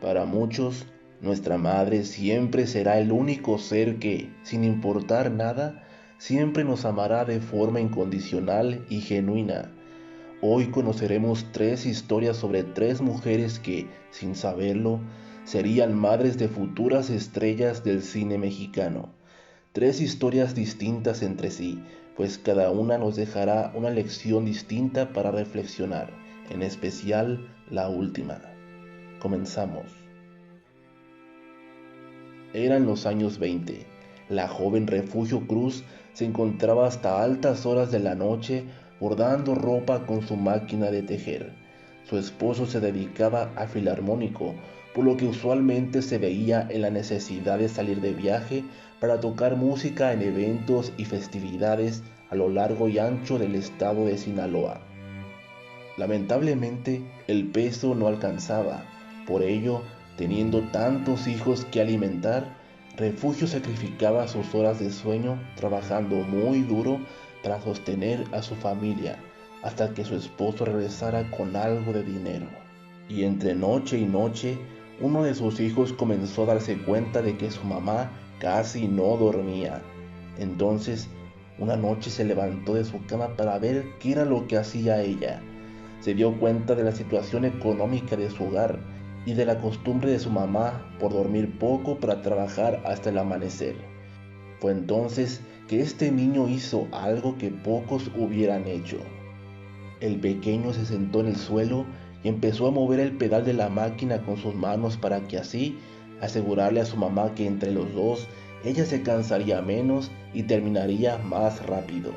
Para muchos, nuestra madre siempre será el único ser que, sin importar nada, siempre nos amará de forma incondicional y genuina. Hoy conoceremos 3 historias sobre 3 mujeres que, sin saberlo, serían madres de futuras estrellas del cine mexicano. 3 historias distintas entre sí, pues cada una nos dejará una lección distinta para reflexionar, en especial la última. Comenzamos. Eran los años 20. La joven Refugio Cruz se encontraba hasta altas horas de la noche bordando ropa con su máquina de tejer. Su esposo se dedicaba al filarmónico, por lo que usualmente se veía en la necesidad de salir de viaje para tocar música en eventos y festividades a lo largo y ancho del estado de Sinaloa. Lamentablemente, el peso no alcanzaba. Por ello, teniendo tantos hijos que alimentar, Refugio sacrificaba sus horas de sueño trabajando muy duro para sostener a su familia hasta que su esposo regresara con algo de dinero. Y entre noche y noche, uno de sus hijos comenzó a darse cuenta de que su mamá casi no dormía. Entonces, una noche se levantó de su cama para ver qué era lo que hacía ella. Se dio cuenta de la situación económica de su hogar y de la costumbre de su mamá por dormir poco para trabajar hasta el amanecer. Fue entonces que este niño hizo algo que pocos hubieran hecho. El pequeño se sentó en el suelo y empezó a mover el pedal de la máquina con sus manos para que así asegurarle a su mamá que entre los dos ella se cansaría menos y terminaría más rápido.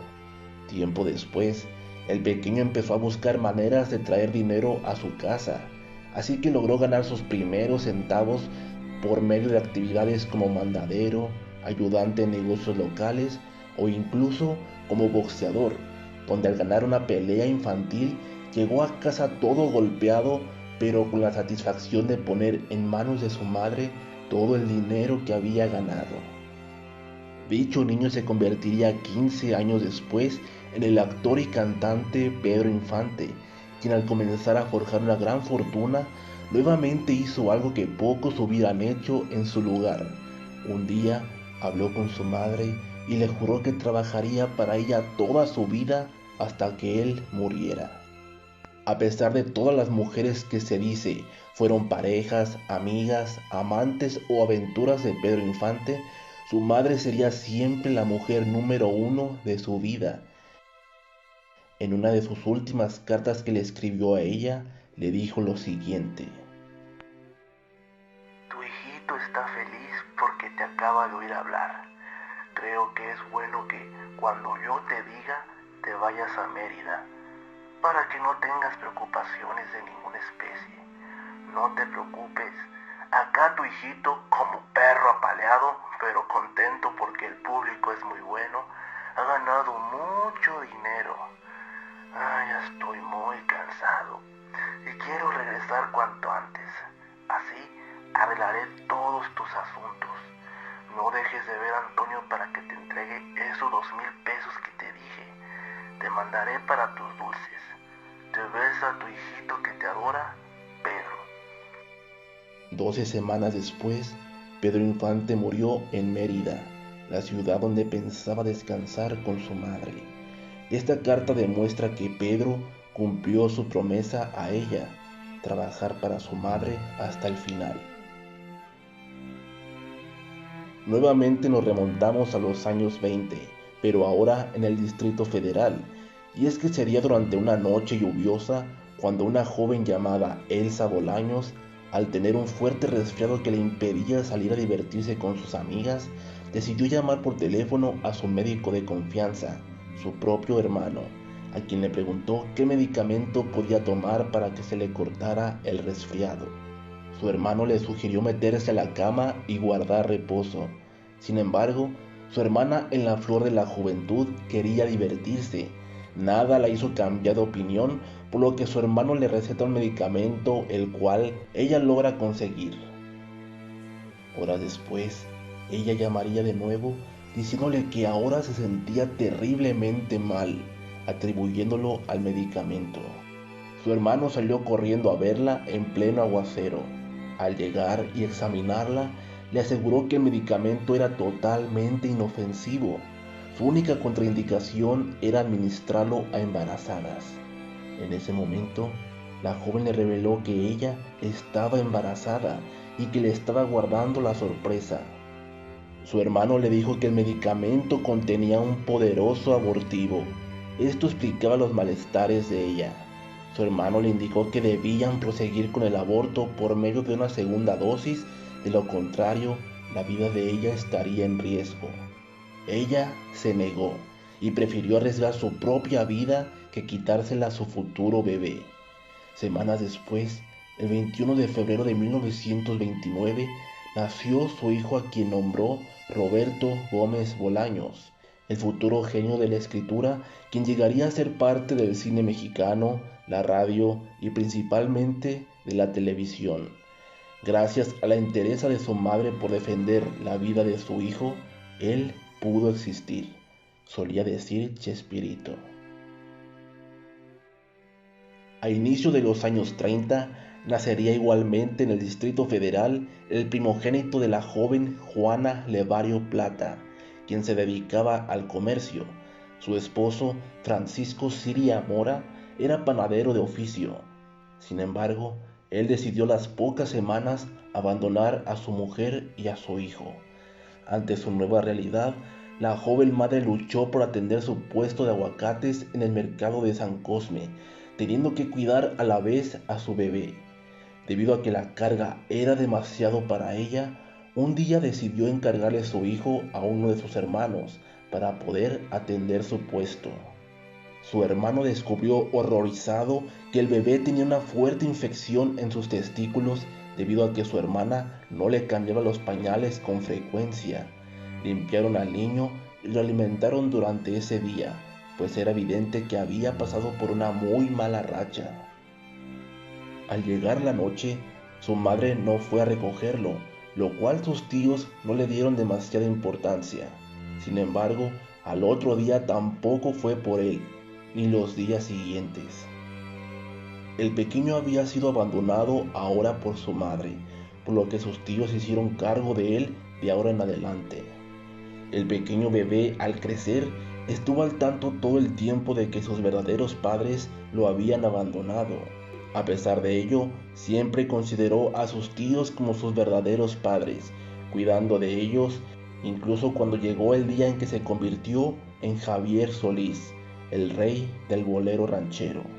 Tiempo después, el pequeño empezó a buscar maneras de traer dinero a su casa, así que logró ganar sus primeros centavos por medio de actividades como mandadero, ayudante en negocios locales o incluso como boxeador, donde al ganar una pelea infantil llegó a casa todo golpeado, pero con la satisfacción de poner en manos de su madre todo el dinero que había ganado. Dicho niño se convertiría 15 años después en el actor y cantante Pedro Infante, quien al comenzar a forjar una gran fortuna, nuevamente hizo algo que pocos hubieran hecho en su lugar. Un día habló con su madre y le juró que trabajaría para ella toda su vida hasta que él muriera. A pesar de todas las mujeres que se dice fueron parejas, amigas, amantes o aventuras de Pedro Infante, su madre sería siempre la mujer número 1 de su vida. En una de sus últimas cartas que le escribió a ella, le dijo lo siguiente: Tu hijito está feliz porque te acaba de oír hablar. Creo que es bueno que cuando yo te diga, te vayas a Mérida, para que no tengas preocupaciones de ninguna especie. No te preocupes, acá tu hijito, como perro apaleado, pero contento porque el público es muy bueno, ha ganado mucho dinero. Ya estoy muy cansado y quiero regresar cuanto antes. Así arreglaré todos tus asuntos. No dejes de ver a Antonio para que te entregue esos 2,000 pesos que te dije. Te mandaré para tus dulces. Te besa a tu hijito que te adora, Pedro. 12 semanas después, Pedro Infante murió en Mérida, la ciudad donde pensaba descansar con su madre. Esta carta demuestra que Pedro cumplió su promesa a ella, trabajar para su madre hasta el final. Nuevamente nos remontamos a los años 20, pero ahora en el Distrito Federal, y es que sería durante una noche lluviosa cuando una joven llamada Elsa Bolaños, al tener un fuerte resfriado que le impedía salir a divertirse con sus amigas, decidió llamar por teléfono a su médico de confianza, su propio hermano, a quien le preguntó qué medicamento podía tomar para que se le cortara el resfriado. Su hermano le sugirió meterse a la cama y guardar reposo. Sin embargo, su hermana, en la flor de la juventud, quería divertirse. Nada la hizo cambiar de opinión, por lo que su hermano le receta un medicamento el cual ella logra conseguir. Horas después, ella llamaría de nuevo diciéndole que ahora se sentía terriblemente mal, atribuyéndolo al medicamento. Su hermano salió corriendo a verla en pleno aguacero. Al llegar y examinarla, le aseguró que el medicamento era totalmente inofensivo. Su única contraindicación era administrarlo a embarazadas. En ese momento, la joven le reveló que ella estaba embarazada y que le estaba guardando la sorpresa. Su hermano le dijo que el medicamento contenía un poderoso abortivo. Esto explicaba los malestares de ella. Su hermano le indicó que debían proseguir con el aborto por medio de una segunda dosis, de lo contrario, la vida de ella estaría en riesgo. Ella se negó y prefirió arriesgar su propia vida que quitársela a su futuro bebé. Semanas después, el 21 de febrero de 1929, nació su hijo, a quien nombró Roberto Gómez Bolaños, el futuro genio de la escritura, quien llegaría a ser parte del cine mexicano, la radio y principalmente de la televisión. Gracias a la entereza de su madre por defender la vida de su hijo, él pudo existir, solía decir Chespirito. A inicio de los años 30, nacería igualmente en el Distrito Federal el primogénito de la joven Juana Levario Plata, quien se dedicaba al comercio. Su esposo, Francisco Siria Mora, era panadero de oficio. Sin embargo, él decidió a las pocas semanas abandonar a su mujer y a su hijo. Ante su nueva realidad, la joven madre luchó por atender su puesto de aguacates en el mercado de San Cosme, teniendo que cuidar a la vez a su bebé. Debido a que la carga era demasiado para ella, un día decidió encargarle su hijo a uno de sus hermanos para poder atender su puesto. Su hermano descubrió horrorizado que el bebé tenía una fuerte infección en sus testículos debido a que su hermana no le cambiaba los pañales con frecuencia. Limpiaron al niño y lo alimentaron durante ese día, pues era evidente que había pasado por una muy mala racha. Al llegar la noche, su madre no fue a recogerlo, lo cual sus tíos no le dieron demasiada importancia. Sin embargo, al otro día tampoco fue por él, ni los días siguientes. El pequeño había sido abandonado ahora por su madre, por lo que sus tíos se hicieron cargo de él de ahora en adelante. El pequeño bebé, al crecer, estuvo al tanto todo el tiempo de que sus verdaderos padres lo habían abandonado. A pesar de ello, siempre consideró a sus tíos como sus verdaderos padres, cuidando de ellos, incluso cuando llegó el día en que se convirtió en Javier Solís, el rey del bolero ranchero.